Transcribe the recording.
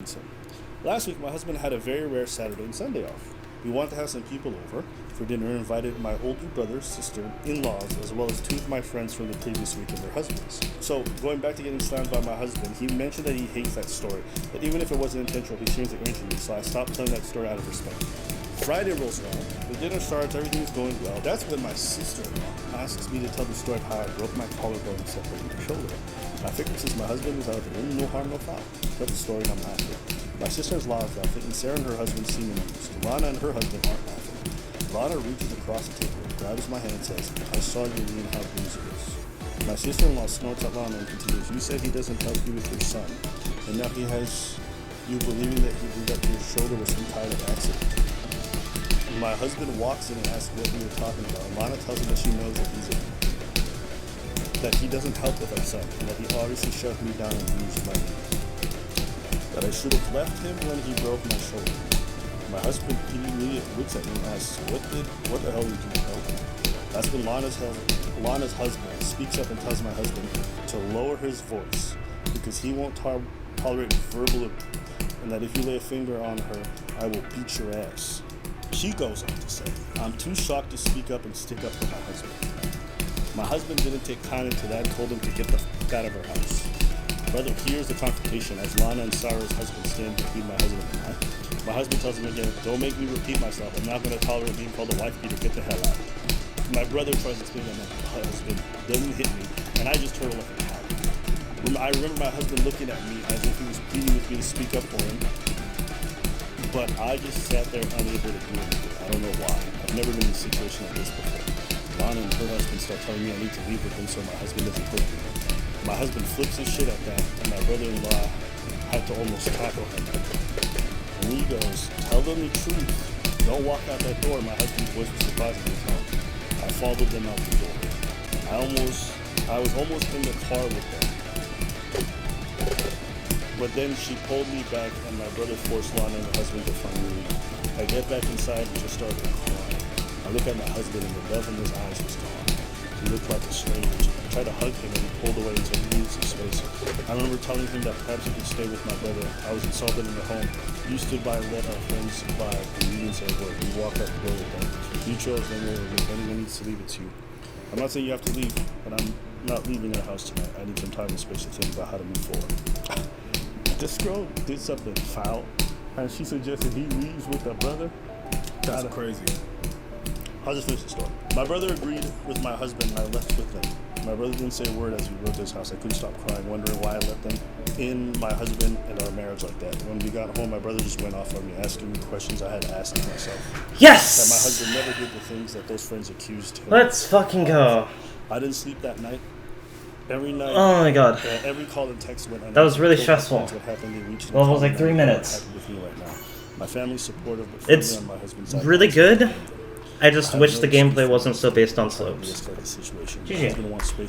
NinSam. Last week, my husband had a very rare Saturday and Sunday off. We wanted to have some people over for dinner and invited my older brother, sister, in-laws, as well as two of my friends from the previous week and their husbands. So, going back to getting slammed by my husband, he mentioned that he hates that story, that even if it wasn't intentional, he seems to irritate me, so I stopped telling that story out of respect. Friday rolls around, the dinner starts, everything's going well. That's when my sister-in-law asks me to tell the story of how I broke my collarbone and separated my shoulder. I figured since my husband was out there, no harm, no foul. Tell the story and I'm laughing. My sister-in-law is laughing, and Sarah and her husband seem amused. Lana and her husband aren't laughing. Lana reaches across the table, grabs my hand and says, "I saw you mean how bruised it is." My sister-in-law snorts at Lana and continues, "You said he doesn't help you with your son, and now he has you believing that he blew up your shoulder with some kind of accident." My husband walks in and asks what we were talking about. Lana tells him that she knows that he doesn't help with our son, and that he obviously shoved me down and bruised my knee. That I should have left him when he broke my shoulder. My husband immediately looks at me and asks, what the hell did you do? That's when Lana's husband speaks up and tells my husband to lower his voice because he won't tolerate verbal abuse, and that if you lay a finger on her, I will beat your ass. She goes on to say, "I'm too shocked to speak up and stick up for my husband." My husband didn't take kindly to that and told him to get the fuck out of her house. Brother hears the confrontation as Lana and Sarah's husband stand between my husband and I. My husband tells him again, "Don't make me repeat myself. I'm not going to tolerate being called a wife beater. Get the hell out." My brother tries to explain that my husband doesn't hit me, and I just turtle like a cow. I remember my husband looking at me as if he was pleading with me to speak up for him, but I just sat there unable to do anything. I don't know why. I've never been in a situation like this before. Lana and her husband start telling me I need to leave with him so my husband doesn't hurt me. My husband flips his shit at that, and my brother-in-law had to almost tackle him. And he goes, "Tell them the truth. Don't walk out that door." My husband's voice was surprisingly calm. I followed them out the door. I was almost in the car with them. But then she pulled me back, and my brother forced Lana and her husband to finally leave. I get back inside and just started crying. I look at my husband, and the love in his eyes was gone. He looked like a stranger. I tried to hug him, and he pulled away until he needed some space. I remember telling him that perhaps he could stay with my brother. I was insulted in the home. You stood by and let our friends survive, and you didn't say a word. You walked out the door with them. You chose them over. If anyone needs to leave, it's you. I'm not saying you have to leave, but I'm not leaving our house tonight. I need some time and space to think about how to move forward. This girl did something foul, and she suggested he leaves with her brother. That's crazy. I'll just finish the story. My brother agreed with my husband, and I left with them. My brother didn't say a word as we rode to his house. I couldn't stop crying, wondering why I let them in my husband and our marriage like that. When we got home, my brother just went off on me, asking me questions I had to ask myself. Yes! That my husband never did the things that those friends accused him. Let's fucking go. I didn't sleep that night. Every night. Oh my god. Every call and text went. That was really stressful. What happened, they reached Well, it was like 3 minutes. with me right now. My family's supportive, but It's on my husband's side, really good. I just have wish no the excuse gameplay for wasn't so based on the slopes. situation. GG. My husband wants space.